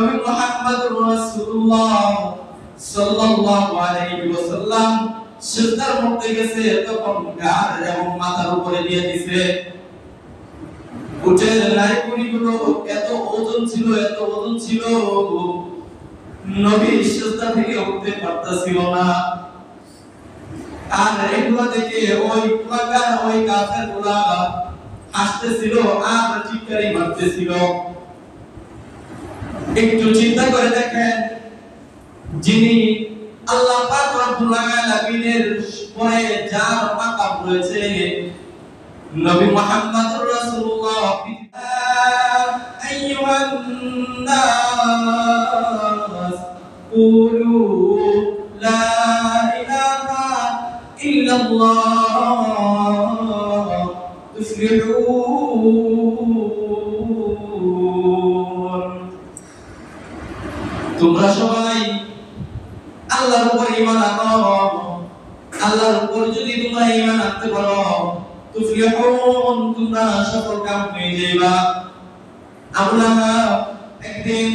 নবী মুহাম্মদুর রাসূলুল্লাহ সাল্লাল্লাহু আলাইহি ওয়াসাল্লাম সিজদার মধ্যে গেছে, তখন গার এবং মাথার উপরে দিয়ে দিয়েছে। উটের নাড়িগুলো এত ওজন ছিল, এত ওজন ছিল, নবী সিজদা থেকে উঠতে পারতেছিল না। আর এগুলো দেখে ওই কুলাগার, ওই কাফেরগুলা হাসতেছিল আর চিৎকারি মারতেছিল। একটু চিন্তা করে দেখেন, যিনি আল্লাহ পাক রব্বুল আলামিনের পরে যার মাকাম রয়েছে, নবী মুহাম্মদুর রাসূলুল্লাহ, আইয়ুহান নাস কুলু লা ইলাহা ইল্লাল্লাহ তুফলিহুন। তোমরা সবাই আল্লাহর উপর ঈমান আনো। আল্লাহর উপর যদি তোমরা ঈমান আনতে পারো, তুফলিহুন, তোমরা সফল কাম হয়ে যাইবা। আমরা একদিন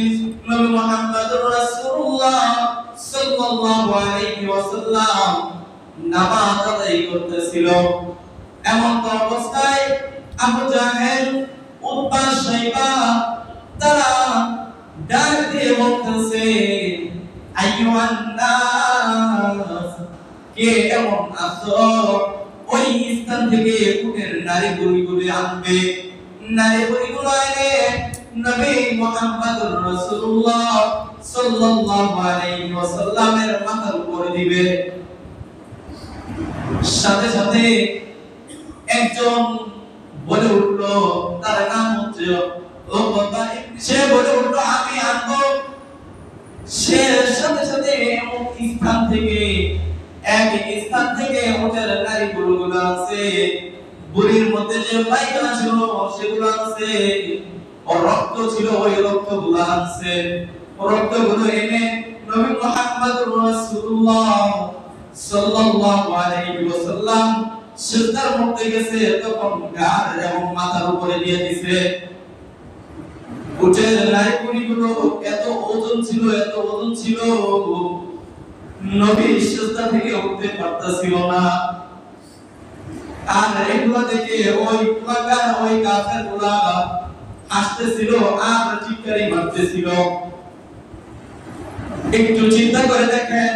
নবী মুহাম্মদুর রাসূলুল্লাহ সাল্লাল্লাহু আলাইহি ওয়াসাল্লাম নামাজ আদায় করতেছিল। এমন অবস্থায় আবু জাহেল, উতবা, শাইবা তারা ডাক দিয়ে বলতেছে, আইয়ুহান নাস, কে এমন আছো ওই স্থান থেকে উটের নাড়িগুলো আনবে। নাড়িগুলো এনে নবী মুহাম্মদুর রাসূলুল্লাহ সাল্লাল্লাহু আলাইহি ওয়াসাল্লামের মাথার উপরে দিবে। সাথে সাথে একজন বলে উঠলো, তার নাম হচ্ছে উতবা, সে বলে উঠলো, আমি আনবো। সে সাথে সাথে এক স্থান থেকে উটের নাড়িগুলো আছে, বুড়ির মধ্যে যে পায়খানা ছিল সেগুলো আছে, রক্ত ছিল ওই রক্তগুলো আছে। রক্তগুলো এনে নবী মুহাম্মদুর রাসূলুল্লাহ সাল্লাল্লাহু আলাইহি ওয়াসাল্লাম সিজদার মধ্যে গেছে, তখন গার এবং মাথার উপরে দিয়ে দিয়েছে। উটের নাড়িগুলো এত ওজন ছিল, এত ওজন ছিল, নবী সিজদা থেকে উঠতে পারতেছিল না। আর এগুলো দেখে ওই কুলাগার, ওই কাফেরগুলা হাসতেছিল আর চিৎকারি মারতেছিল। একটু চিন্তা করে দেখেন,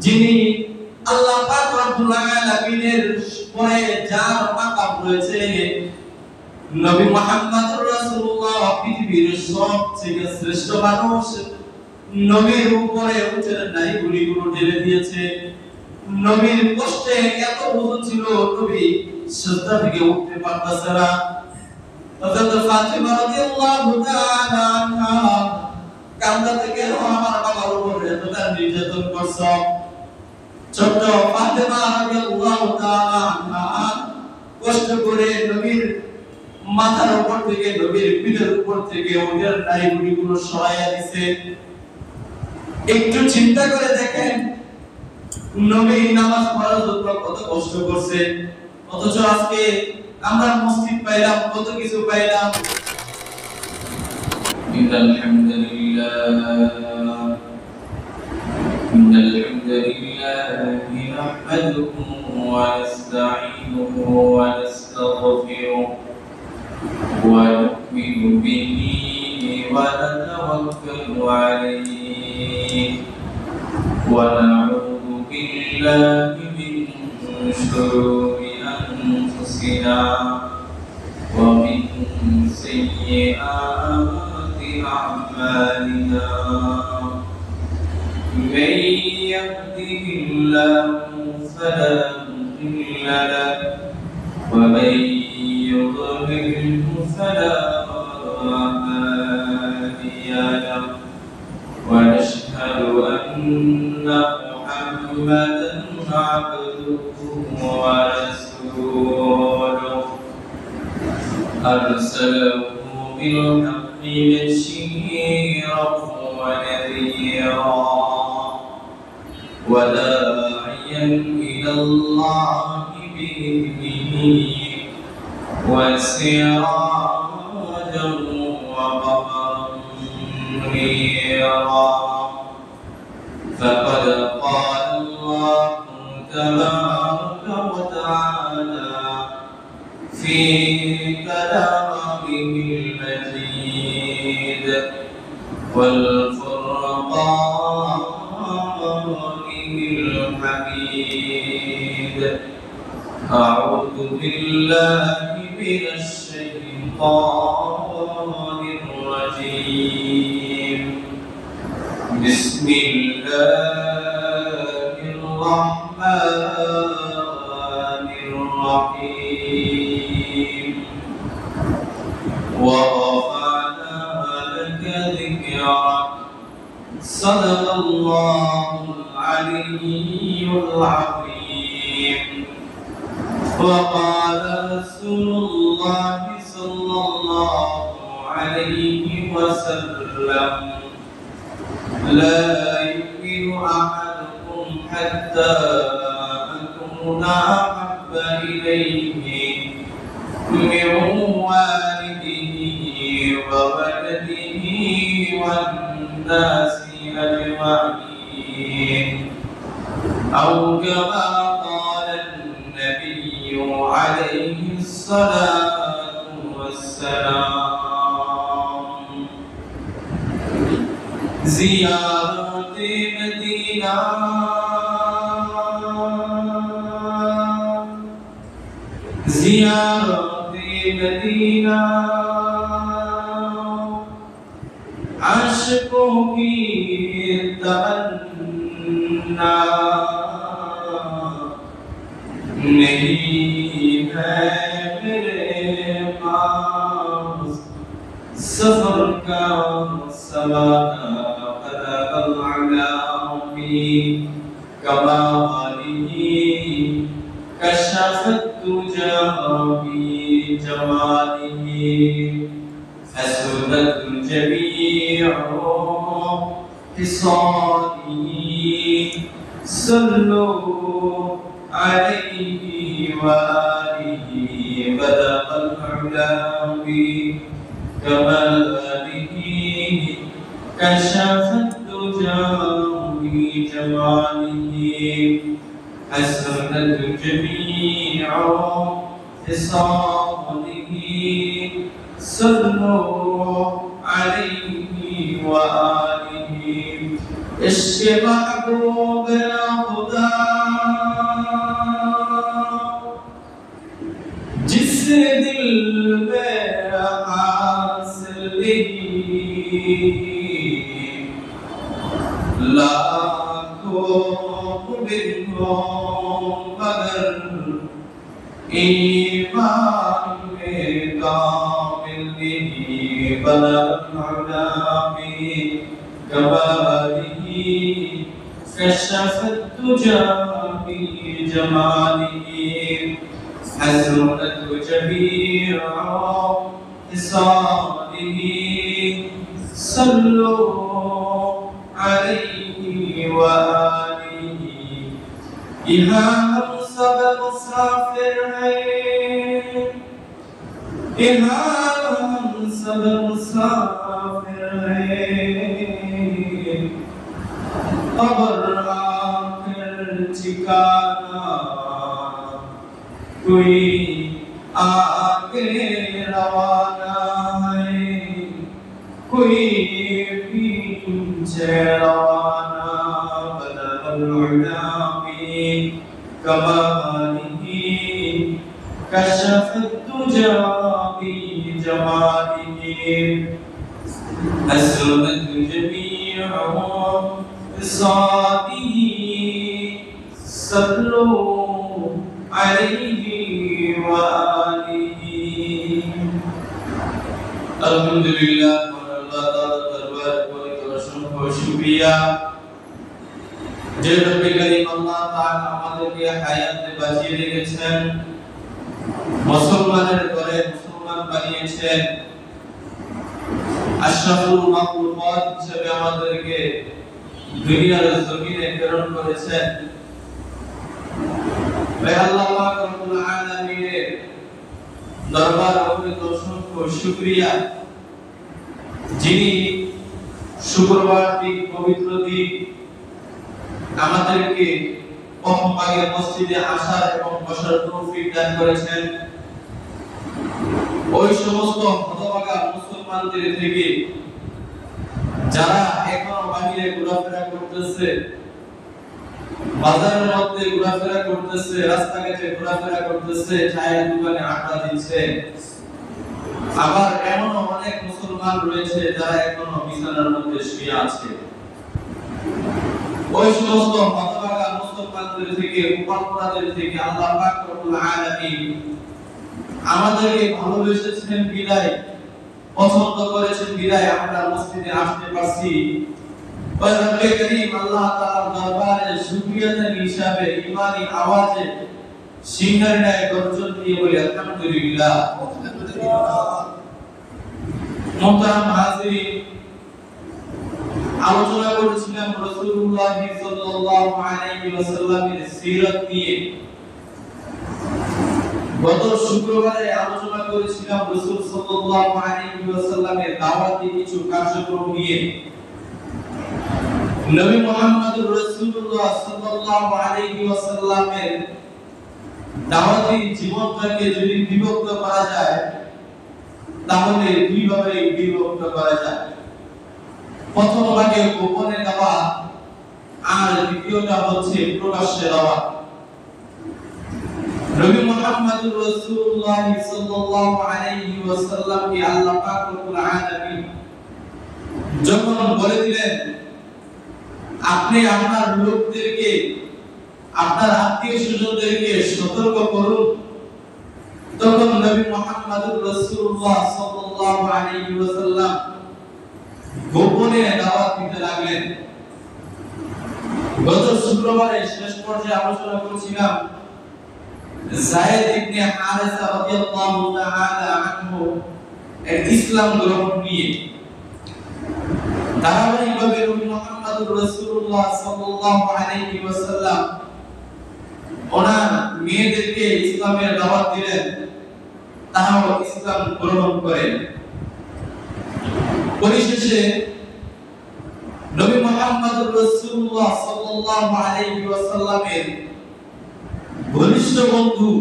যিনি আল্লাহ পাক রব্বুল আলামিনের পরে যার মাকাম রয়েছে, নবী মুহাম্মদুর রাসূলুল্লাহ পৃথিবীর সবচেয়ে শ্রেষ্ঠ মানুষ, নবীর উপরে উটের নাড়িগুলো ঢেলে দিয়েছে। নবীর কষ্টে এত ওজন ছিল, নবী সিজদা থেকে উঠতে পারতেছে না। হযরত ফাতিমা রাদিয়াল্লাহু তাআলা আনহা কান্দাতে গেল, আমার বাবার উপরে এতটা নির্যাতন করছ। ছোট্ট ফাতিমা রাদিয়াল্লাহু তাআলা আনহা কষ্ট করে নবীর মাথার উপর থেকে, নবীর পিঠের উপর থেকে ওদের নাড়িগুলো সরাইয়া দিয়েছে। একটু চিন্তা করে দেখেন, নবী নামাজ পড়ার জন্য কত কষ্ট করছে, অথচ আজকে আমরা মসজিদ পাইলাম, কত কিছু পাইলাম। ইন্নাল হামদুলিল্লাহ নাহমাদুহু ওয়া নাস্তাঈনুহু ওয়া নাস্তাগফিরুহু ওয়া নু'মিনু বিহি ওয়া নাতাওয়াক্কালু আলাইহি ওয়া না'উযু বিল্লাহি মিন শুরুরি أنفسنا ومن سيئات أعمالنا من يهده الله فلا مضل له ومن يضلل فلا هادي له ونشهد أن محمدا عبده ورسوله أرسله بالحق بشيرا ونذيرا وداعيا إلى الله بإذنه وسراجا وقمرا منيرا فقد قال الله تبارك وتعالى في كلامه المجيد والفرقان الحميد أعوذ بالله من الشيطان الرجيم بسم الله الرحمن الرحيم ورفعنا لك ذكرك صدق الله العلي العظيم وقال رسول الله صلى الله عليه وسلم لا يؤمن أحدكم حتى أكون أحب إليه من والده وولده والناس أجمعين أو كما قال النبي عليه الصلاة والسلام زيارة مدينة زيارة مدينة عشقوں کی تمنا نہیں ہے میرے پاس سفر کا سوادہ قدر العلامی کمالی کشفت تجابی جمالی حسنت الجميع حصانه صلوا عليه وآله بدأ العلا بكماله كشف الدجى بجماله حسنت الجميع حصانه صلوا عليه وآله عشق محبوب خدا جس دل میں حاصل لاکھوں بنوں مگر ایمان میں کامل نہیں بلغ العلا بکمالہ کشف الدجى بجمالہ حسنت جميع خصاله صلوا عليه وآله یہاں ہم سب مسافر ہیں یہاں ہم سب مسافر ہیں قبر آخر ٹھکانا کوئی آگے روانہ ہے کوئی پیچھے روانہ بدل العلا بکمالہ کشف الدجى بجمالہ حسنت جميع خصاله صلوا عليه وآله আলহামদুলিল্লাহ আল্লাহ তাআলার দরবারে পরিত অসংখ্য শুকরিয়া যে রব্বুল কারীম আল্লাহ তাআলা আমাদেরকে হায়াতে বাঁচিয়ে রেখেছেন মুসলমানের ঘরে মুসলমান বানিয়েছেন আশরাফুল মাখলুকাত হিসেবে আমাদেরকে দুনিয়ার জমিনে প্রেরণ করেছেন আল্লাহ পাক রব্বুল আলামিনের দরবার অপরিত অসংখ্য শুকরিয়া যিনি শুক্রবার দিন পবিত্র দিন আমাদেরকে প্রথম ভাগে মসজিদে আসার এবং বসার তৌফিক দান করেছেন। ওই সমস্ত হতভাগা মুসলমানদের থেকে যারা এখনো বাহিরে ঘোরাফেরা করতেছে, বাজারের মধ্যে ঘোরাফেরা করতেছে, রাস্তাঘাটে ঘোরাফেরা করতেছে, চায়ের দোকানে আড্ডা দিচ্ছে, আবার এমন অনেক মুসলমান রয়েছে যারা এখনো বিছানার মধ্যে শুয়ে আছে। ওই সমস্ত হতভাগা মুসলমানদের থেকে, উপাসনাদের থেকে আল্লাহ পাক রব্বুল আলামিন আমাদেরকে ভালোবেসেছেন বিদায়, পছন্দ করেছেন বিদায় আমরা মসজিদে আসতে পারছি। ওই রব্বে করিম আল্লাহ তাআলার দরবারে শুকরিয়া হিসাবে ঈমানি আওয়াজে সিংহারিনায় গর্জন দিয়ে বলি আলহামদুলিল্লাহ। মুহতারাম হাজিরিন, আলোচনা করেছিলাম রাসূলুল্লাহ সাল্লাল্লাহু আলাইহি ওয়াসাল্লামের সিরাত নিয়ে। গত শুক্রবারে আলোচনা করেছিলাম রাসূল সাল্লাল্লাহু আলাইহি ওয়াসাল্লামের দাওয়াতি কিছু কার্যক্রম নিয়ে। নবী মুহাম্মদুর রাসূলুল্লাহ সাল্লাল্লাহু আলাইহি ওয়াসাল্লামের দাওয়াতি জীবনটাকে যদি বিভক্ত করা যায় তাহলে দুই ভাবে বিভক্ত করা যায়। প্রথম ভাগে গোপনে দেওয়া আর দ্বিতীয়টা হচ্ছে প্রকাশ্যে দেওয়া। নবী মুহাম্মদুর রাসূলুল্লাহ সাল্লাল্লাহু আলাইহি ওয়াসাল্লামকে আল্লাহ পাক রব্বুল আলামিন যখন বলে দিলেন আপনি আপনার লোকদেরকে, আপনার আত্মীয়-স্বজনদেরকে সতর্ক করুন, তখন নবী মুহাম্মদুর রাসূলুল্লাহ সাল্লাল্লাহু আলাইহি ওয়াসাল্লাম গোপনে দাওয়াত দিতে লাগলেন। গত শুক্রবারে শেষ পর্যায়ে আলোচনা করেছিলাম যায়েদ ইবনে হারেসা রাদিয়াল্লাহু তাআলা আনহু এর ইসলাম গ্রহণ নিয়ে। ধারাবাহিকভাবে নবী মুহাম্মদুর রাসূলুল্লাহ সাল্লাল্লাহু আলাইহি ওয়াসাল্লাম ওনার মেয়েদেরকে ইসলামের দাওয়াত দিলেন, তারাও ইসলাম গ্রহণ করেন। পরিশেষে নবী মুহাম্মদুর রাসূলুল্লাহ সাল্লাল্লাহু আলাইহি ওয়াসাল্লামের ঘনিষ্ঠ বন্ধু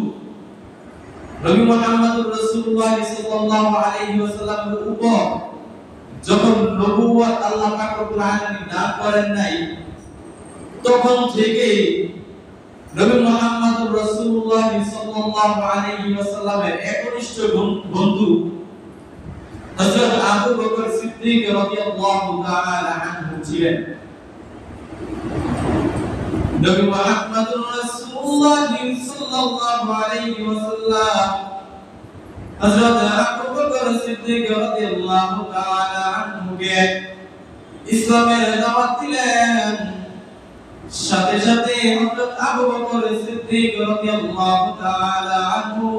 নবী মুহাম্মদুর রাসূলুল্লাহ সাল্লাল্লাহু আলাইহি ওয়াসাল্লামের উপর যখন নবুয়ত আল্লাহ পাক রব্বুল আলামিন দান করেন নাই, তখন থেকে নবী মুহাম্মদুর রাসূলুল্লাহ সাল্লাল্লাহু আলাইহি ওয়াসাল্লামের একনিষ্ঠ বন্ধু হযরত আবু বকর সিদ্দিক রাদিয়াল্লাহু তাআলা আনহু ছিলেন। নবী মুহাম্মদুর রাসূলুল্লাহ সাল্লাল্লাহু আলাইহি ওয়াসাল্লাম হযরত আবু বকর সিদ্দিক রাদিয়াল্লাহু তাআলা আনহুকে ইসলামের দাওয়াত দিলেন। সাথে সাথে হযরত আবু বকর সিদ্দিক রাদিয়াল্লাহু তাআলা আনহু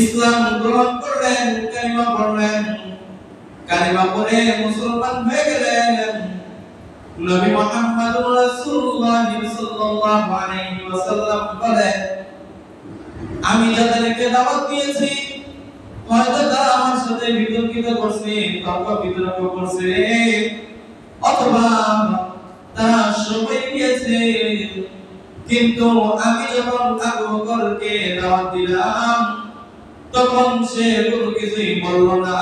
ইসলাম গ্রহণ করলেন, কালিমা পড়লেন, কালিমা পড়ে মুসলমান হয়ে গেলেন। নবী মুহাম্মদুর রাসূলুল্লাহ সাল্লাল্লাহু আলাইহি ওয়াসাল্লাম বলেন আমি যাদেরকে দাওয়াত দিয়েছি হয়তো তারা আমার সাথে বিতর্কিত করছে, তর্ক বিতর্ক করছে, অথবা তারা সবাই গিয়েছে, কিন্তু আমি যখন আবু বকরকে দাওয়াত দিলাম তখন সে কোনো কিছুই বলল না,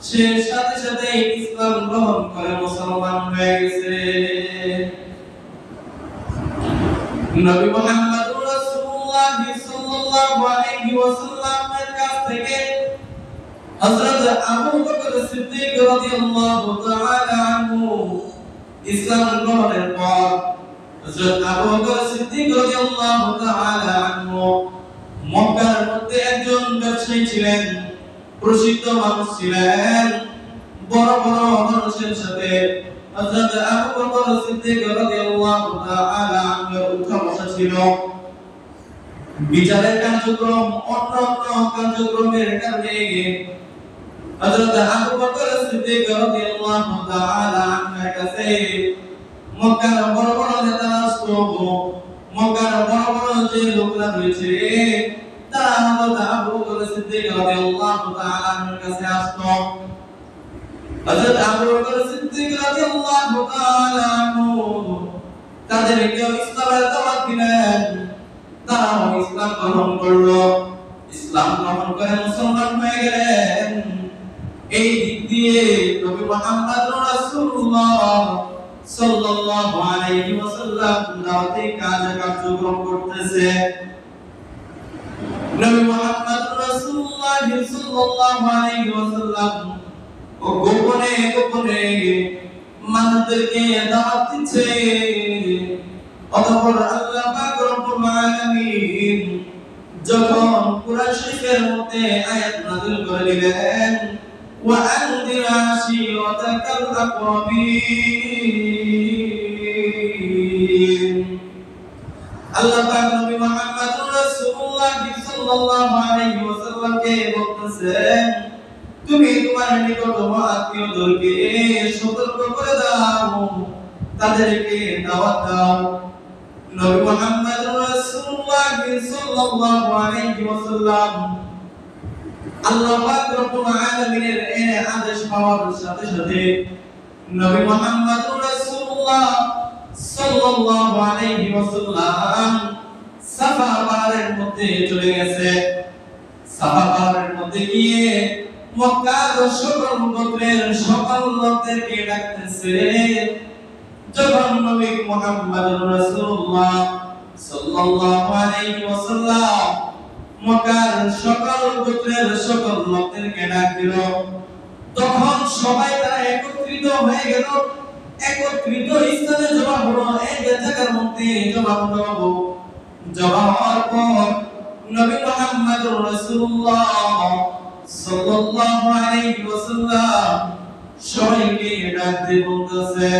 সে সাথে সাথে ইসলাম গ্রহণ করে মুসলমান হয়ে গেছে। নবী মুহাম্মদুর রাসূলুল্লাহ সাল্লাল্লাহু আলাইহি ওয়াসাল্লামের কাছ থেকে হযরত আবু বকর সিদ্দিক রাদিয়াল্লাহু তাআলা আনহু ইসলাম গ্রহণের পর হযরত আবু বকর সিদ্দিক রাদিয়াল্লাহু তাআলা আনহু মক্কার মধ্যে একজন ব্যবসায়ী ছিলেন, প্রসিদ্ধ মানুষ ছিলেন। বড় বড় মানুষের সাথে হযরত আবু বকর সিদ্দিক রাদিয়াল্লাহু তাআলা আনহুর উঠা বসা ছিল। বিচারের কার্যক্রম অন্যান্য কার্যক্রমের কারণে হযরত আবু বকর সিদ্দিক রাদিয়াল্লাহু তাআলা আনহুর কাছে মক্কার বড় বড় নেতারা আসতো। মক্কার বড় বড় যে লোকরা রয়েছে তারা হযরত আবু বকর সিদ্দিক রাদিয়াল্লাহু তাআলা আনহুর কাছে আসতো। হযরত আবু বকর সিদ্দিক রাদিয়াল্লাহু তাআলা আনহু তাদেরকে ইসলামের দাওয়াত দিলেন, তারাও ইসলাম গ্রহণ করলো। ইসলাম গ্রহণ করে মুসলমান হয়ে গেলেন। এই দিক দিয়ে নবী মুহাম্মদুর রাসূলুল্লাহ সাল্লাল্লাহু আলাইহি ওয়াসাল্লাম দাওয়াতের কার্যক্রম করতেছে। নবী মুহাম্মদুর রাসূলুল্লাহ সাল্লাল্লাহু আলাইহি ওয়াসাল্লাম গোপনে গোপনে মানুষদেরকে দাওয়াত দিচ্ছে। অতঃপর আল্লাহ পাক রব্বুল আলামিন যখন কুরআন শরীফের মধ্যে আয়াত নাযিল করে দিলেন, ওয়া আনদির আশীরাতাকাল আকরাবিন, আল্লাহ পাক নবী মুহাম্মদুর রাসূলুল্লাহ সাল্লাল্লাহু আলাইহি ওয়াসাল্লামকে বলতেছেন, তুমি তোমার নিকটতম আত্মীয়দেরকে সতর্ক করে দাও, তাদেরকে দাওয়াত দাও। নবী মুহাম্মদুর রাসূলুল্লাহ সাল্লাল্লাহু আলাইহি ওয়াসাল্লাম আল্লাহ পাক রব্বুল আলামিনের এই আদেশ পাওয়ার সাথে সাথে নবী মুহাম্মদুর রাসূলুল্লাহ সাল্লাল্লাহু আলাইহি ওয়াসাল্লাম সাফা পাহাড়ের মধ্যে চলে গেছে। সাফা পাহাড়ের মধ্যে গিয়ে মক্কার সকল গোত্রের সকল লোকদেরকে ডাকতেছে। যখন নবী মুহাম্মদুর রাসূলুল্লাহ সাল্লাল্লাহু আলাইহি ওয়াসাল্লাম মক্কার সকল গোত্রের সকল লোকদেরকে ডাক দিল, তখন সবাই তারা একত্রিত হয়ে গেল। একত্রিত স্থানে জমা হলো, এক জায়গার মধ্যে জমা হলো। জমা হওয়ার পর নবী মুহাম্মদুর রাসূলুল্লাহ সাল্লাল্লাহু আলাইহি ওয়াসাল্লাম সবাইকে ডাক দিয়ে বলতেছে,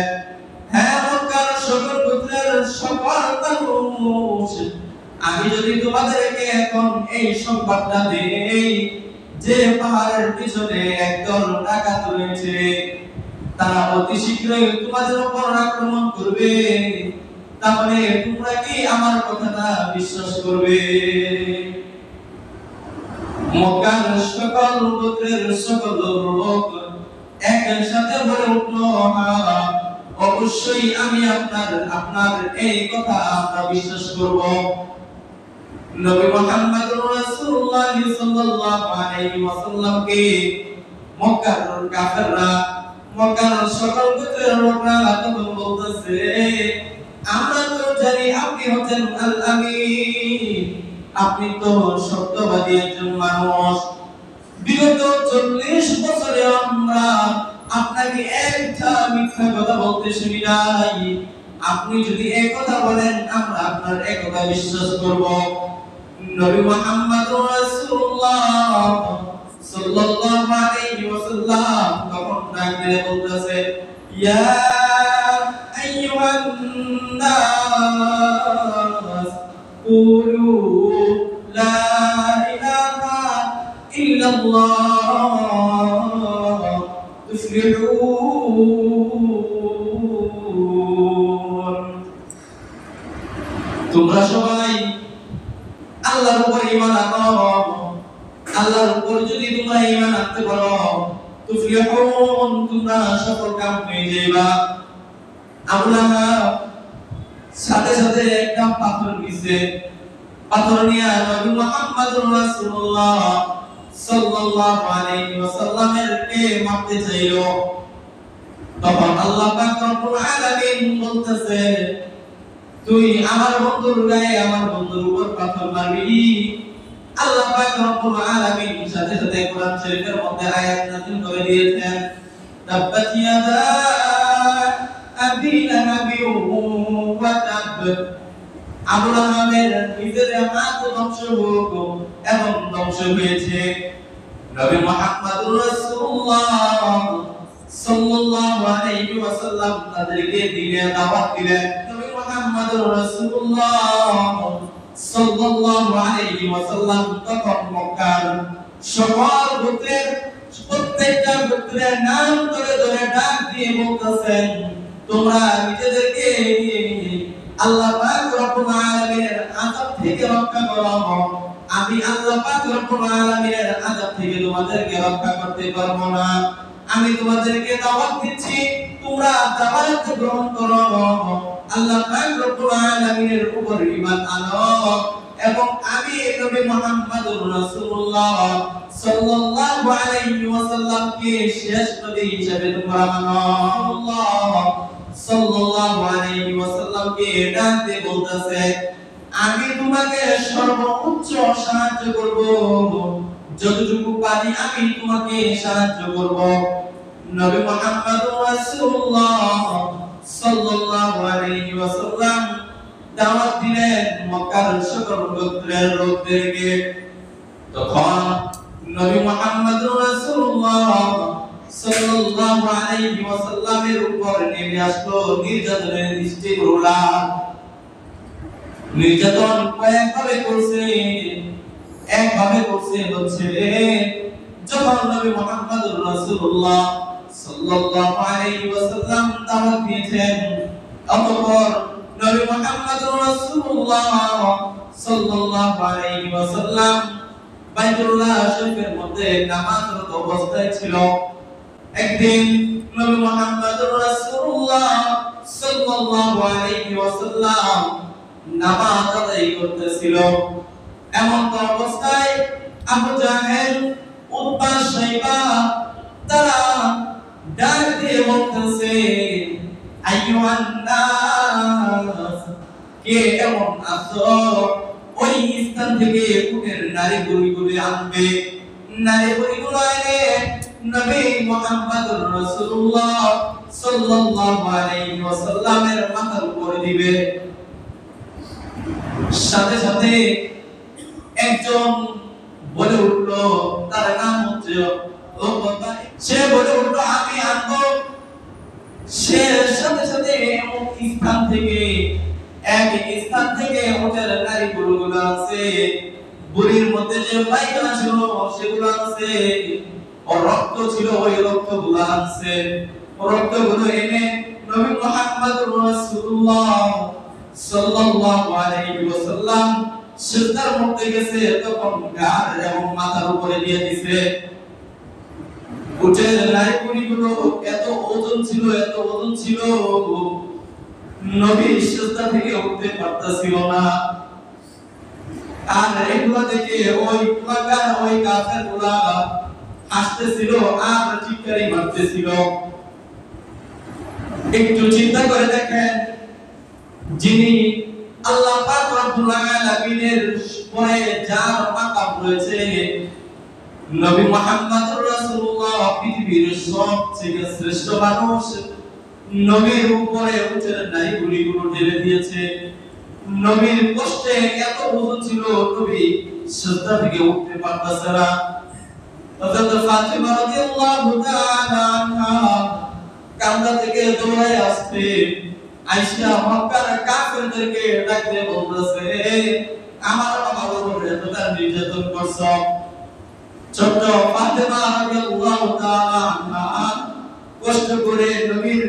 হ্যাঁ মক্কার সকল গোত্রের সকল মানুষ, আমি যদি তোমাদেরকে এখন এই সংবাদটা দেই যে পাহাড়ের পিছনে একদল ডাকাত রয়েছে, তারা অতি শীঘ্রই তোমাদের উপর আক্রমণ করবে, তাহলে তোমরা কি আমার কথাটা বিশ্বাস করবে? মক্কার সকল গোত্রের সকল লোক একসাথে বলে উঠল, অবশ্যই আমি আপনার এই কথা আমরা বিশ্বাস করব। নবী মুহাম্মদুর রাসূলুল্লাহ সাল্লাল্লাহু আলাইহি ওয়াসাল্লামকে মক্কার কাফেররা, মক্কার সকল গোত্রের লোকরা তখন বলতেছে, আমরা তো জানি আপনি হচ্ছেন আল আমিন, আপনি তো সত্যবাদী একজন মানুষ। বিগত 40 বছরে আমরা আপনাকে একটা মিথ্যা কথা বলতে শুনি নাই। আপনি যদি এই কথা বলেন আমরা আপনার এই কথা বিশ্বাস করব। নবী মুহাম্মদুর রাসূলুল্লাহ সাল্লাল্লাহু আলাইহি ওয়াসাল্লাম তখন ডাক দিয়ে বলতেছে, ইয়া আইয়ুহান নাস কুলু লা ইলাহা ইল্লাল্লাহ তুফলিহুন, তোমরা সবাই আল্লাহর উপর ঈমান আনো। আল্লাহর উপর যদি তোমরা ঈমান আনতে পারো, তুফলিহুন, তোমরা সফল কাম হয়ে যাইবা। আবু লাহাব সাথে সাথে একটা পাথর নিছে, পাথর নিয়ে নবী মুহাম্মদুর রাসূলুল্লাহ সাল্লাল্লাহু আলাইহি ওয়াসাল্লামের কে মারতে চাইল। তখন আল্লাহ পাক রব্বুল আলামিন বলতেছে, তুই আমার বন্ধুর গায়ে আমার বন্ধুর উপর পাথর মারবি। আল্লাহ পাক রব্বুল আলামিন সাথে সাথে কোরআন শরীফের মধ্যে আয়াত নাযিল করে দিয়েছেন, তাব্বাত ইয়াদা আবি লাহাবিন ওয়া তাব, আবু লাহাবের নিজের হাত ধ্বংস হোক এবং ধ্বংস হয়েছে। নবী মুহাম্মদুর রাসূলুল্লাহ সাল্লাল্লাহু আলাইহি ওয়াসাল্লাম তাদেরকে দ্বীনের দাওয়াত দিলেন। নবী মুহাম্মদুর রাসূলুল্লাহ সাল্লাল্লাহু আলাইহি ওয়াসাল্লাম তখন মক্কার সকল গোত্রের প্রত্যেকটা গোত্রের নাম ধরে ধরে ডাক দিয়ে বলতেছেন, তোমরা নিজেদেরকে আল্লাহ পাক রব্বুল আলামিনের আযাব থেকে রক্ষা করো। আমি আল্লাহ পাক রব্বুল আলামিনের আযাব থেকে তোমাদেরকে রক্ষা করতে পারবো না। আমি তোমাদেরকে দাওয়াত দিচ্ছি, তোমরা দাওয়াত গ্রহণ করো, আল্লাহ পাক রব্বুল আলামিনের উপর ঈমান আনো এবং আমি নবী মুহাম্মদুর রাসূলুল্লাহ সাল্লাল্লাহু আলাইহি ওয়াসাল্লামকে শেষ নবী হিসেবে তোমরা মানো। আল্লাহ সাল্লাল্লাহু আলাইহি ওয়াসাল্লামকে ডাকতে বলতেছে, আমি তোমাকে সর্বোচ্চ সাহায্য করব, যতটুকু পারি আমি তোমাকে সাহায্য করব। নবী মুহাম্মদুর রাসূলুল্লাহ সাল্লাল্লাহু আলাইহি ওয়াসাল্লাম দাওয়াত দিলেন মক্কার সকল গোত্রের লোকদেরকে। তখন নবী মুহাম্মদুর রাসূলুল্লাহ সাল্লাল্লাহু আলাইহি ওয়াসাল্লামের উপর নেমে আসলো নির্যাতনের দৃষ্টিগুলা। নির্যাতন কয়েকভাবে করছে, একভাবে করছে হচ্ছে যখন নবী মুহাম্মদুর রাসূলুল্লাহ সাল্লাল্লাহু আলাইহি ওয়াসাল্লাম দাওয়াত দিয়েছেন, অতঃপর নবী মুহাম্মদুর রাসূলুল্লাহ সাল্লাল্লাহু আলাইহি ওয়াসাল্লাম বাইতুল্লাহ শরীফের মধ্যে নামাজরত অবস্থায় ছিল। একদিন নবী মুহাম্মদুর রাসূলুল্লাহ সাল্লাল্লাহু আলাইহি ওয়াসাল্লাম নামাজ আদায় করতেছিল। এমন অবস্থায় আবু জাহেল, উতবা, শাইবা তারা ডাক দিয়ে বলতেছে, আইয়ুহান নাস, কে এমন আছো ওই স্থান থেকে উটের নারী বুড়িগুলো আনবে, নারী বুড়িগুলো এনে নবী মুহাম্মদুর রাসূলুল্লাহ সাল্লাল্লাহু আলাইহি ওয়াসাল্লামের মাথার উপর দিবে। সাথে সাথে একজন বলে উঠলো, তার নাম হচ্ছে উতবা, সে বলে উঠলো আমি আনবো। সে সাথে সাথে স্থান থেকে এক স্থান থেকে উটের নারী গরুগুলো আছে, বুড়ির মধ্যে যে পায়খানা ছিল সেগুলো আছে, ও রক্ত ছিল ওই রক্তগুলো আছে, রক্তগুলো এনে নবী মুহাম্মদুর রাসূলুল্লাহ সাল্লাল্লাহু আলাইহি ওয়াসাল্লাম সিজদার মধ্যে গেছে, তখন গার এবং মাথার উপরে দিয়ে দিয়েছে। উটের নারী গরুগুলো এত ওজন ছিল, এত ওজন ছিল, নবী সিজদা থেকে উঠতে পারতেছিল না। আর এগুলো দেখে ওই কুলাগার, ওই কাফেরগুলা হাসতেছিল আর চিৎকারি মারতেছিল। একটু চিন্তা করে দেখেন, যিনি আল্লাহ পাক রব্বুল আলামিনের পরে যার মাকাম রয়েছে, নবী মুহাম্মদুর রাসূলুল্লাহ পৃথিবীর সবচেয়ে শ্রেষ্ঠ মানুষ, নবীর উপরে উটের নারী গুলিগুলো ঢেলে দিয়েছে। নবীর কষ্টে এত ওজন ছিল, নবী সিজদা থেকে উঠতে পারতেছে না। হযরত ফাতিমা রাদিয়াল্লাহু তাআলা আনহা কামরা থেকে দৌড়ায় আসছে, আয়েশা মক্কার কাফেরদেরকে ডাকতে বলতেছে, আমার বাবার উপর এতটা নির্যাতন করছ। ছোট ফাতিমা রাদিয়াল্লাহু তাআলা আনহা কষ্ট করে নবীর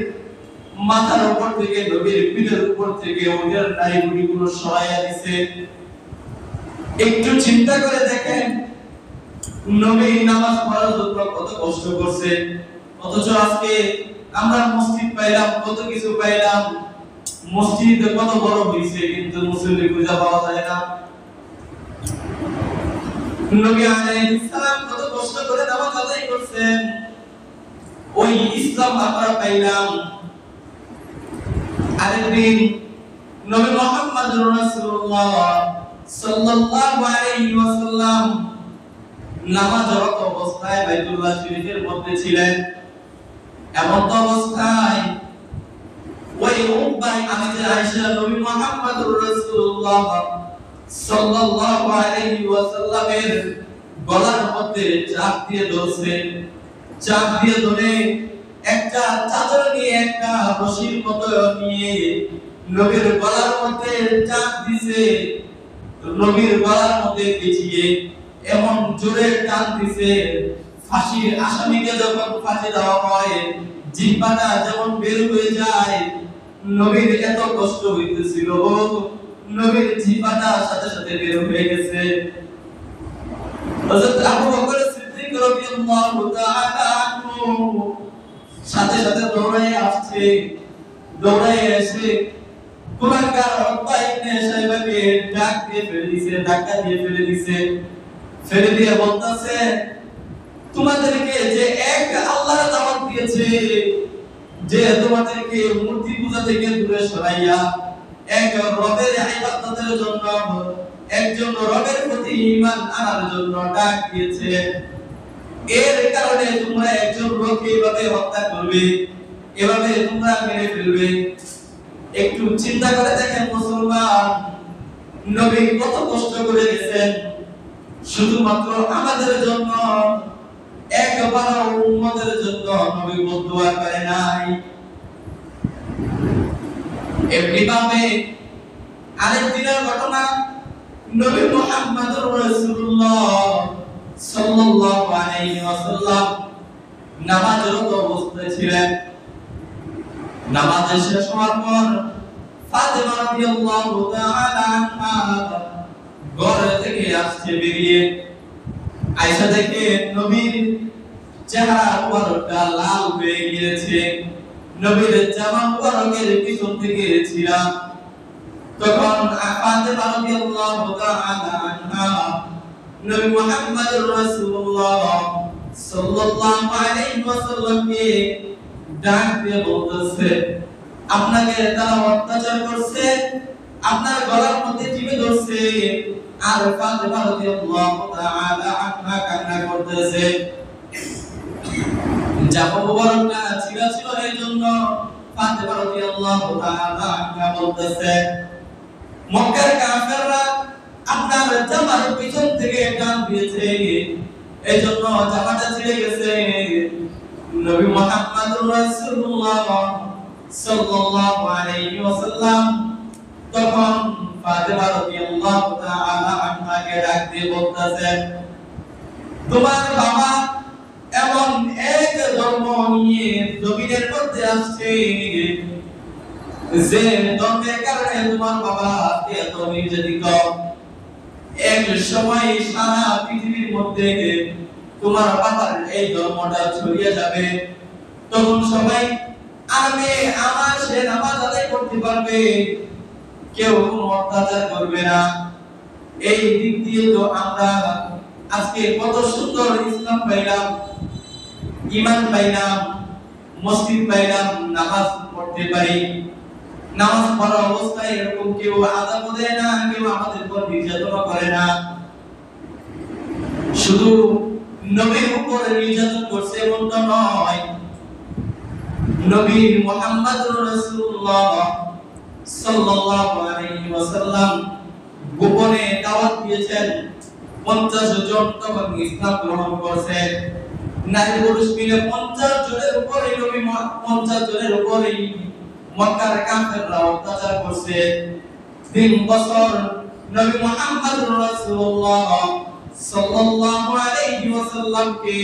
মাথার উপর থেকে, নবীর পিঠের উপর থেকে ওদের নারীগুলো সরাইয়া দিছে। একটু চিন্তা করে দেখেন, নবী নামাজ পড়ার জন্য কত কষ্ট করছে, অথচ আজকে আমরা মসজিদ পাইলাম, কত কিছু পাইলাম, মসজিদ কত বড় হইছে, কিন্তু মুসল্লি পূজা পাওয়া যায় না। নবী আলাইহিস সালাম কত কষ্ট করে নামাজ আদায় করছেন, ওই ইসলাম আমরা পাইলাম। আরেকদিন নবী মুহাম্মদুর রাসূলুল্লাহ সাল্লাল্লাহু আলাইহি ওয়াসাল্লাম নামাজরত অবস্থায় বাইতুল্লাহ শরীফের মধ্যে ছিলেন। এমন অবস্থায় ওই উম্মাহ আমাদের আয়েশা নবী মুহাম্মদুর রাসূলুল্লাহ সাল্লাল্লাহু আলাইহি ওয়াসাল্লামের গলার মধ্যে চাপ দিয়ে ধরছে। চাপ দিয়ে ধরে একটা চাদর নিয়ে, একটা রশির মতো নিয়ে নবীর গলার মধ্যে চাপ দিছে, নবীর গলার মধ্যে পেঁচিয়ে এমন জোরে টান দিছে, ফাঁসির আসামিকে যখন ফাঁসি দেওয়া হয় জিহ্বাটা যেমন বের হয়ে যায়, নবীর এত কষ্ট হইতেছিল, নবীর জিহ্বাটা সাথে সাথে বের হয়ে গেছে। হযরত আবু বকর সিদ্দিক রাদিয়াল্লাহু তাআলা আনহু সাথে সাথে দৌড়ায় আসছে, দৌড়ায় এসে কুরাঙ্গার উতবা ইবনে শাইবাকে ডাক দিয়ে ফেলে দিয়েছে, ধাক্কা দিয়ে ফেলে দিয়েছে। ফেলে দিয়ে বলতেছে, তোমাদেরকে যে এক আল্লাহর দাওয়াত দিয়েছে, যে তোমাদেরকে মূর্তি পূজা থেকে দূরে সরাইয়া এক রবের ইবাদতের জন্য, একজন রবের প্রতি ঈমান আনার জন্য ডাক দিয়েছে, এর কারণে তোমরা একজন লোককে এভাবে হত্যা করবে, এভাবে তোমরা মেরে ফেলবে। একটু চিন্তা করে দেখেন মুসলমান, নবী কত কষ্ট করে গেছেন শুধুমাত্র আমাদের জন্য, একবার উম্মতের জন্য নবী বদদুয়া করে নাই। এমনিভাবে আরেকদিনের ঘটনা, নবী মুহাম্মদুর রাসূলুল্লাহ সাল্লাল্লাহু আলাইহি ওয়াসাল্লাম নামাজরত অবস্থায় ছিলেন। নামাজ শেষ হওয়ার পর ফাতেমা রাদিয়াল্লাহু তাআলা আনহা ঘর থেকে আসছে বেরিয়ে, আয়েশা দেখে নবীর চেহারা মুবারকটা লাল হয়ে গিয়েছে, নবীর জামা মুবারকের পিছন থেকে ছিঁড়া। তখন ফাতেমা রাদিয়াল্লাহু তাআলা আনহা নবী মুহাম্মদুর রাসূলুল্লাহ সাল্লাল্লাহু আলাইহি ওয়াসাল্লামকে ডাক দিয়ে বলতেছে, আপনাকে তারা অত্যাচার করছে, আপনার গলার মধ্যে টিপে ধরছে। আর ফাতেমা রাদিয়াল্লাহু তাআলা আনহা কান্না করতেছে। জামা মুবারকটা ছিঁড়া ছিল, এই জন্য ফাতেমা রাদিয়াল্লাহু তাআলা আনহা বলতেছে, মক্কার কাফেররা আপনার জামার পিছন থেকে টান দিয়েছে, এই জন্য জামাটা ছিঁড়ে গেছে। নবী মুহাম্মদুর রাসূলুল্লাহ সাল্লাল্লাহু আলাইহি ওয়াসাল্লাম তখন ফাতেমা রাদিয়াল্লাহু তাআলা আনহাকে ডাক দিয়ে বলতেছেন, তোমার বাবা এমন এক ধর্ম নিয়ে জমিনের মধ্যে আসছে, যে ধর্মের কারণে তোমার বাবা এত নির্যাতিত। এক সময় সারা পৃথিবীর মধ্যে তোমার বাবার এই ধর্মটা ছড়িয়ে যাবে, তখন সবাই আমার সে নামাজ আদায় করতে পারবে, কেউ কোনো অত্যাচার করবে না। এই দিক দিয়ে তো আমরা আজকে কত সুন্দর ইসলাম পাইলাম, ঈমান পাইলাম, মসজিদ পাইলাম, নামাজ পড়তে পারি। নামাজ পড়া অবস্থায় এরকম কেউ আযাব দেয় না, কেউ আমাদের উপর নির্যাতন করে না। শুধু নবীর উপর নির্যাতন করছে এমনটা নয়, নবী মুহাম্মদুর রাসূলুল্লাহ সাল্লাল্লাহু আলাইহি ওয়াসাল্লাম গোপনে দাওয়াত দিয়েছেন, 50 জন তখন ইসলাম গ্রহণ করেছে। নারী পুরুষ মিলে 50 জনের উপরে নবী 50 জনের উপরে মক্কার কাফেররা অত্যাচার করছে। 3 বছর নবী মুহাম্মদুর রাসূলুল্লাহ সাল্লাল্লাহু আলাইহি ওয়াসাল্লামকে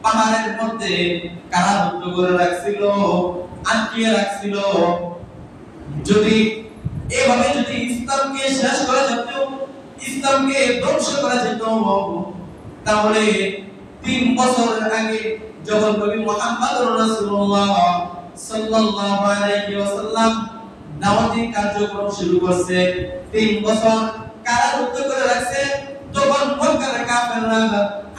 পাহাড়ের মধ্যে কারারুদ্ধ করে রাখছিল, আটকিয়ে রাখছিল। যদি এভাবে যদি ইসলামকে শেষ করা যেত, ইসলামকে ধ্বংস করা যেত, তাহলে 3 বছর আগে যখন নবী মুহাম্মদুর রাসূলুল্লাহ সাল্লাল্লাহু আলাইহি ওয়াসাল্লাম দাওয়াতি কার্যক্রম শুরু করছে, 3 বছর কারারুদ্ধ করে রাখছে, তখন মক্কার কাফেররা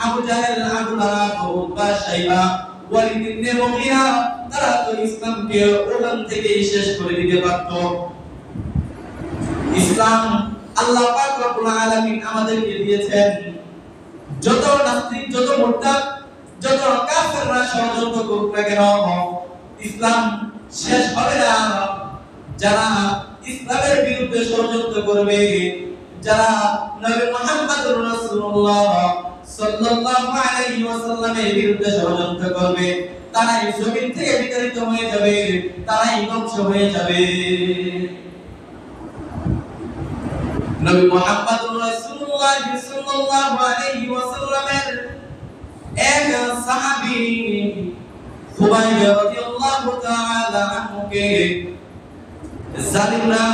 আবু জাহেল, আবু লাহাব, উতবা, শাইবা, ওয়ালিদ ইবনে মুগীরা তারা তো ইসলামকে ওখান থেকে শেষ করে দিতে পারত। ইসলাম আল্লাহ পাক রব্বুল আলামিন আমাদেরকে দিয়েছেন। যত নাস্তিক, যত মুরতাদ, যত কাফেররা ষড়যন্ত্র করুক না কেন, ইসলাম শেষ হবে না। যারা ইসলামের বিরুদ্ধে ষড়যন্ত্র করবে, যারা নবী মুহাম্মদুর রাসূলুল্লাহ সাল্লাল্লাহু আলাইহি ওয়াসাল্লামের বিরুদ্ধে ষড়যন্ত্র করবে, তারাই জমিন থেকে বিতাড়িত হয়ে যাবে, তারাই ধ্বংস হয়ে যাবে। নবী মুহাম্মদুর রাসূলুল্লাহ সাল্লাল্লাহু আলাইহি ওয়াসাল্লামের এক সাহাবী খুবাইব রাদিয়াল্লাহু তাআলা আনহুকে জালিমরা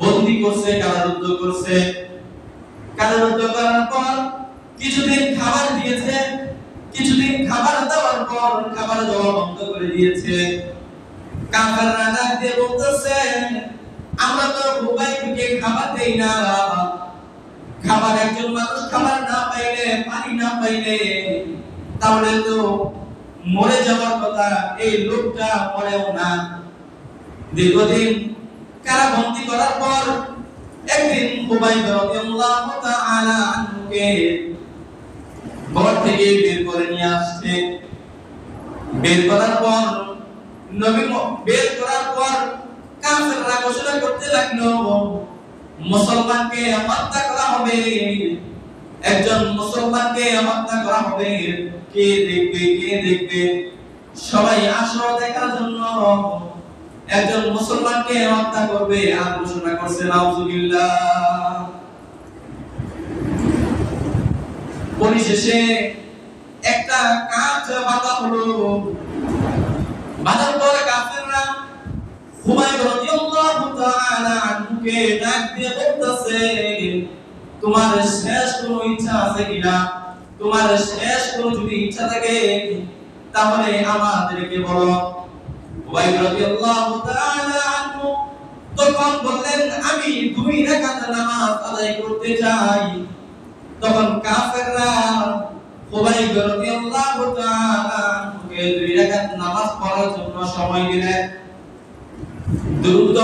বন্দী করছে, কারারুদ্ধ করছে। কারারুদ্ধ করার পর কিছুদিন খাবার দিয়েছে, কিছুদিন খাবার দেওয়ার পর খাবার দেওয়া বন্ধ করে দিয়েছে। কাফেররা ডাক দিয়ে বলতেছে, আমরা তো হুবাইবকে খাবার দেই না। খাবার একজন মানুষ খাবার না পাইলে, পানি না পাইলে তাহলে তো মরে যাওয়ার কথা। এই লোকটা মরেও না। দীর্ঘদিন কারাবন্দী করার পর একদিন হুবাইব রাদিয়াল্লাহু তাআলা আনহুকে ঘর থেকে বের করে নিয়ে আসছে। বের করার পর কাফেররা ঘোষণা করতে লাগলো, মুসলমানকে হত্যা করা হবে, একজন মুসলমানকে হত্যা করা হবে। কে দেখবে, কে দেখবে? সবাই আসো দেখার জন্য। একজন মুসলমানকে হত্যা করবে আর ঘোষণা করছে নাউজুবিল্লাহ। পরিশেষে একটা কাঠ বাঁধা হলো। বাঁধার পরে কাফেররা হুমায়ুন রাদিয়াল্লাহু তাআলা আনহুকে ডাক দিয়ে বলতেছে, তোমার শেষ কোনো ইচ্ছা আছে কিনা? তোমার শেষ কোনো যদি ইচ্ছা থাকে তাহলে আমাদেরকে বলো। হুমায়ুন রাদিয়াল্লাহু তাআলা আনহু তখন বললেন, আমি 2 রাকাত নামাজ আদায় করতে চাই। তখন কাফেররা হুমায়ুন রাদিয়াল্লাহু তাআলা আনহুকে 2 রাকাত নামাজ পড়ার জন্য সময় দিলেন। দ্রুত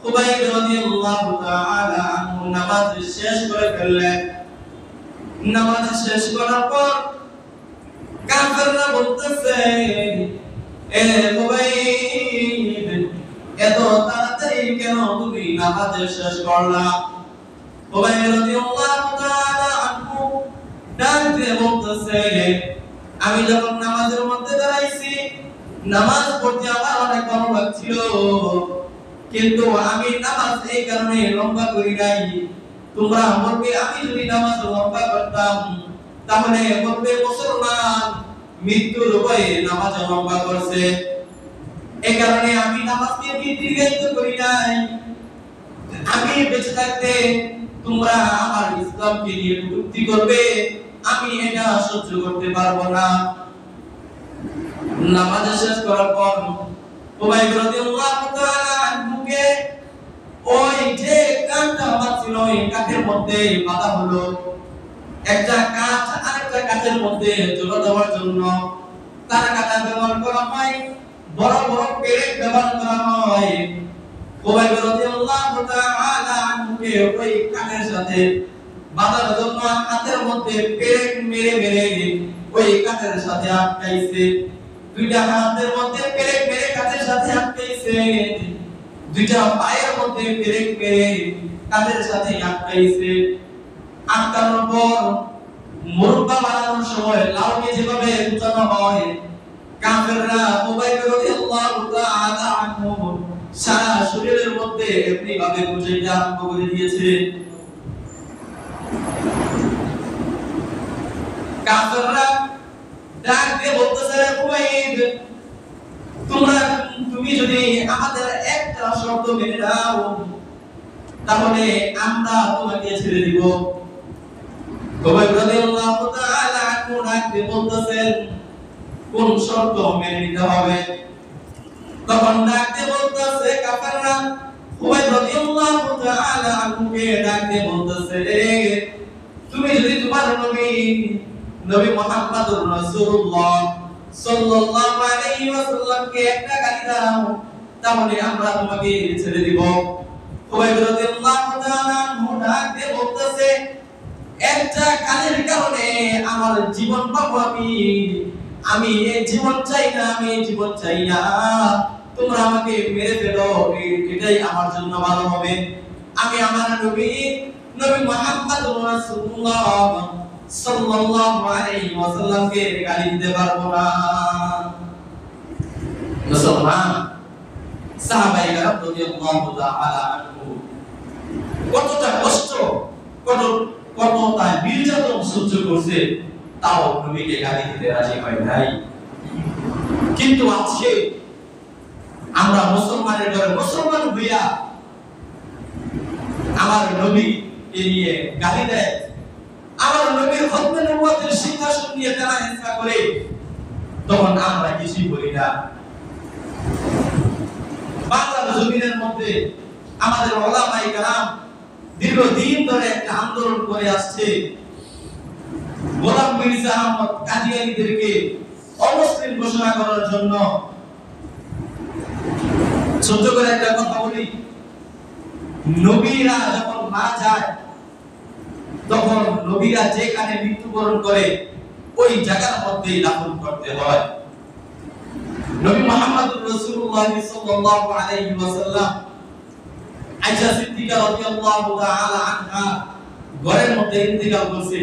হুমায়ুন রাদিয়াল্লাহু তাআলা আনহু নামাজ শেষ করে ফেললেন। নামাজ শেষ করার পর কাফেররা বলতেছে, এ হুমায়ুন, এত তাড়াতাড়ি কেন তুমি নামাজ শেষ করলা? হুমায়ুন রাদিয়াল্লাহু তাআলা আনহু ডাক দিয়ে বলতেছে, আমি যখন নামাজের মধ্যে দাঁড়াইছি, নামাজ পড়তে আমার অনেক ভালো লাগছিল, কিন্তু আমি নামাজ এই কারণে লম্বা করি নাই। তোমরা বলবে আমি যদি নামাজ লম্বা করতাম তাহলে বলবে মুসলমান মৃত্যুর ভয়ে নামাজ লম্বা করছে। এই কারণে আমি নামাজকে দীর্ঘায়িত করি নাই। আমি বেঁচে থাকতে তোমরা আমার ইসলামকে নিয়ে কটূক্তি করবে, আমি এটা সহ্য করতে পারবো না। নামাজ শেষ করার পর হুমায়ুন রাদিয়াল্লাহু তাআলা আনহুকে ওই যে কাঠটা ছিল, ওই কাঠের মধ্যে বাঁধা হলো। একটা কাঠ আরেকটা কাঠের মধ্যে জোড়া দেওয়ার জন্য তার কাটা ব্যবহার করা হয়, বড় বড় পেরেক ব্যবহার করা হয়। হুমায়ুন রাদিয়াল্লাহু তাআলা আনহুকে ওই কাঠের সাথে বাঁধার জন্য হাতের মধ্যে পেরেক মেরে মেরে ওই কাঠের সাথে আটকাইছে। 2টা হাতের মধ্যে পেরেক মেরে কাঠের সাথে আটকাইছে, 2টা পায়ের মধ্যে পেরেক মেরে কাঠের সাথে আটকাইছে। আটকানোর পর মুরব্বা বানানোর সময় লাউকে যেভাবে গুছানো হয়, কাফেররা হুমায়ুন রাদিয়াল্লাহু তাআলা আনহু সারা শরীরের মধ্যে এমনি ভাবে গুছাইতে আরম্ভ করে দিয়েছে। কাফেররা ডাক দিয়ে বলতেছে, হুমায়ুন, তুমি যদি আমাদের একটা শর্ত মেনে নাও তাহলে আমরা তোমাকে ছেড়ে দিব। হুমায়ুন রাদিয়াল্লাহু তাআলা আনহু ডাক দিয়ে বলতেছেন, কোন শর্ত মেনে নিতে হবে? তখন ডাক দিয়ে বলতেছে কাফেররা হুমায়ুন রাদিয়াল্লাহু তাআলা আনহুকে ডাক দিয়ে বলতেছে, তুমি যদি তোমার নবী মুহাম্মদুর রাসূলুল্লাহ সাল্লাল্লাহু আলাইহি ওয়াসাল্লামকে একটা গালি দাও তাহলে আমরা তোমাকে ছেড়ে দিব। হুমায়ুন রাদিয়াল্লাহু তাআলা আনহু ডাক দিয়ে বলতেছে, একটা গালির কারণে আমার জীবন পাবো আমি এই জীবন চাই না, আমি এই জীবন চাই না। তোমরা আমাকে মেরে ফেলো, এটাই আমার জন্য ভালো হবে। আমি আমার নবী মুহাম্মদুর রাসূলুল্লাহ সাল্লাল্লাহু আলাইহি ওয়াসাল্লামকে গালি দিতে পারবো না। মুসলমান সাহাবায়ে কেরাম রাদিয়াল্লাহু তাআলা আনহু কতটা কষ্ট, কতটা নির্যাতন সহ্য করছে, তাও নবীকে গালি দিতে রাজি হয় নাই। কিন্তু আজকে আমরা মুসলমানের ঘরে মুসলমান হইয়া আমার নবীকে নিয়ে গালি দেয়, আমার নবীর খতমে নবুয়তের সিংহাসন নিয়ে তারা হিংসা করে, তখন আমরা কিছুই বলি না। বাংলার জমিনের মধ্যে আমাদের উলামায়ে কেরাম দীর্ঘদিন ধরে একটা আন্দোলন করে আসছে, গোলাম মির্জা আহমদ কাদিয়ানীদেরকে অমুসলিম ঘোষণা করার জন্য। ছোট করে একটা কথা বলি, নবীরা যখন মারা যায় তখন নবীরা যেখানে মৃত্যুবরণ করে ওই জায়গার মধ্যেই দাফন করতে হয়। নবী মুহাম্মদুর রাসূলুল্লাহ সাল্লাল্লাহু আলাইহি ওয়াসাল্লাম আয়েশা সিদ্দিকা রাদিয়াল্লাহু তাআলা আনহা ঘরের মধ্যে ইন্তেকাল করছে,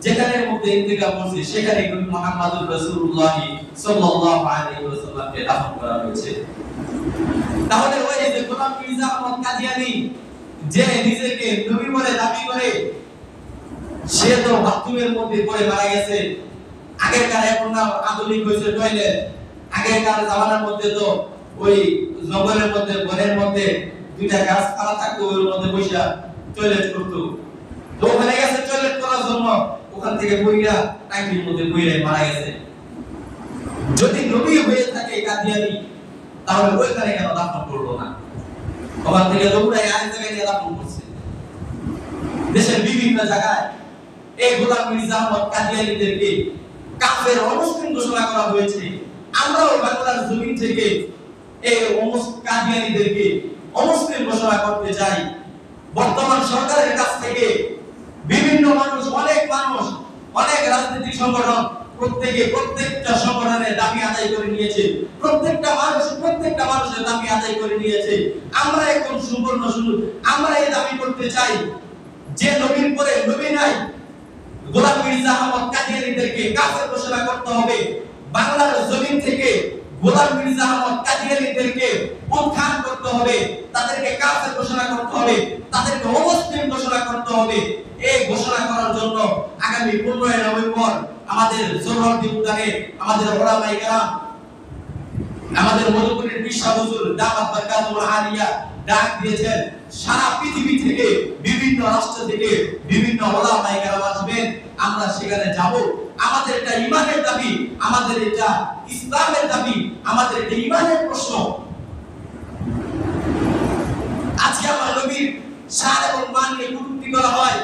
যেখানের মধ্যে ইন্তেকাল করছে সেখানে নবী মুহাম্মদুর রাসূলুল্লাহ সাল্লাল্লাহু আলাইহি ওয়াসাল্লামকে দাফন করা হয়েছে। তাহলে ওই যে গোলাম মির্জা আহমদ কাদিয়ানী যে নিজেকে নবী বলে দাবি করে, সে তো বাথরুমের মধ্যে পড়ে মারা গেছে। আগেরকার এখন না আধুনিক হয়েছে টয়লেট, আগেরকার জামানার মধ্যে তো ওই জঙ্গলের মধ্যে বনের মধ্যে দুইটা গাছপালা থাকতো, ওর মধ্যে বসে টয়লেট করতো। তো ওখানে গেছে টয়লেট করার জন্য, ওখান থেকে বইরা টাঙ্কির মধ্যে বইরা মারা গেছে। যদি নবী হয়ে থাকে কাদিয়ানী, তাহলে ওইখানে কেন দাফন করলো না? ওখান থেকে দৌড়ায় আরেক জায়গায় নিয়ে দাফন করছে। দেশের বিভিন্ন জায়গায় এই গোলাম মির্জা আহমদ কাদিয়ানীদেরকে কাফের অমুসলিম ঘোষণা করা হয়েছে। আমরাও বাংলার জমিন থেকে এই কাদিয়ানীদেরকে অমুসলিম ঘোষণা করতে চাই। বর্তমান সরকারের কাছ থেকে বিভিন্ন মানুষ, অনেক রাজনৈতিক সংগঠন প্রত্যেকটা সংগঠনের দাবি আদায় করে নিয়েছে, প্রত্যেকটা মানুষের দাবি আদায় করে নিয়েছে। আমরা এখন সুবর্ণ সুযোগ, আমরা এই দাবি করতে চাই যে নবীর পরে নবী নাই, গোলাম মির্জা আহমদ কাদিয়ানীদেরকে কাফের ঘোষণা করতে হবে। বাংলার জমিন থেকে গোলাম মির্জা আহমদ কাদিয়ানীদেরকে উত্থান করতে হবে, তাদেরকে কাফের ঘোষণা করতে হবে, তাদেরকে অমুসলিম ঘোষণা করতে হবে। এই ঘোষণা করার জন্য আগামী 15 নভেম্বর আমাদের সোহরাওয়ার্দী উদ্যানে আমাদের উলামায়ে কেরাম, আমাদের মধুপুরের বিশ্ব হুজুর দামাত বারকাতুল আলিয়া ডাক দিয়েছেন। সারা পৃথিবী থেকে, বিভিন্ন রাষ্ট্র থেকে বিভিন্ন উলামায়ে কেরাম আসবেন, আমরা সেখানে যাব। আমাদের এটা ঈমানের দাবি, আমাদের এটা ইসলামের দাবি, আমাদের এটা ঈমানের প্রশ্ন। আজকে আমার নবীর শান এবং মান নিয়ে কটূক্তি করা হয়,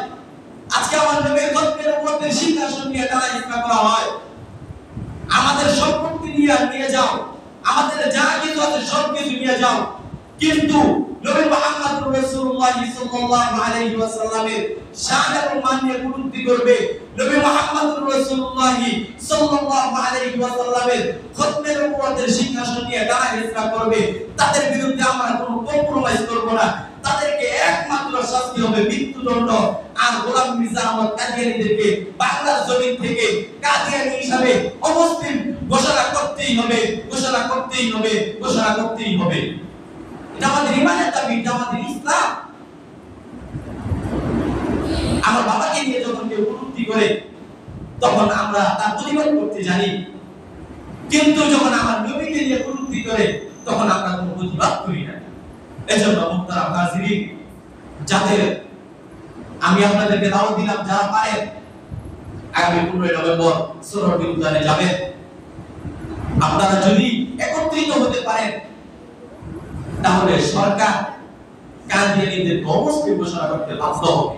আজকে আমার নবীর খতমে নবুয়তের সিংহাসন নিয়ে তারা ইফতা করা হয়। আমাদের সম্পত্তি নিয়ে যাও, আমাদের যা কিছু আছে সব কিছু নিয়ে যাও, কিন্তু নবী মুহাম্মদুর রাসূলুল্লাহ সাল্লাল্লাহু আলাইহি ওয়াসাল্লামের শান এবং মান নিয়ে কটূক্তি করবে, নবী মুহাম্মদুর রাসূলুল্লাহ সাল্লাল্লাহু আলাইহি ওয়াসাল্লামের খতমে নবুয়তের সিংহাসন নিয়ে তারা ইফতা করবে, তাদের বিরুদ্ধে আমরা কোনো কম্প্রোমাইজ করব না। তাদেরকে একমাত্র শাস্তি হবে মৃত্যুদণ্ড। আর গোলাম মির্জা আহমদ কাদিয়ানীদেরকে বাংলার জমিন থেকে কাদিয়ানী হিসাবে অমুসলিম ঘোষণা করতেই হবে, ঘোষণা করতেই হবে, ঘোষণা করতেই হবে। এটা আমাদের ঈমানের দাবি, এটা আমাদের ইসলাম। আমার বাবাকে নিয়ে যখন কেউ কটূক্তি করে তখন আমরা তার প্রতিবাদ করতে জানি, কিন্তু যখন আমার নবীকে নিয়ে কটূক্তি করে তখন আমরা কোনো প্রতিবাদ করি না। এজন্য মুহতারাম হাজিরিন, যাদের আমি আপনাদেরকে দাওয়াত দিলাম, যারা পারেন আগামী 15 নভেম্বর সোহরাওয়ার্দী উদ্যানে যাবেন। আপনারা যদি একত্রিত হতে পারেন তাহলে সরকার কাদিয়ানীদের অমুসলিম ঘোষণা করতে বাধ্য হবে।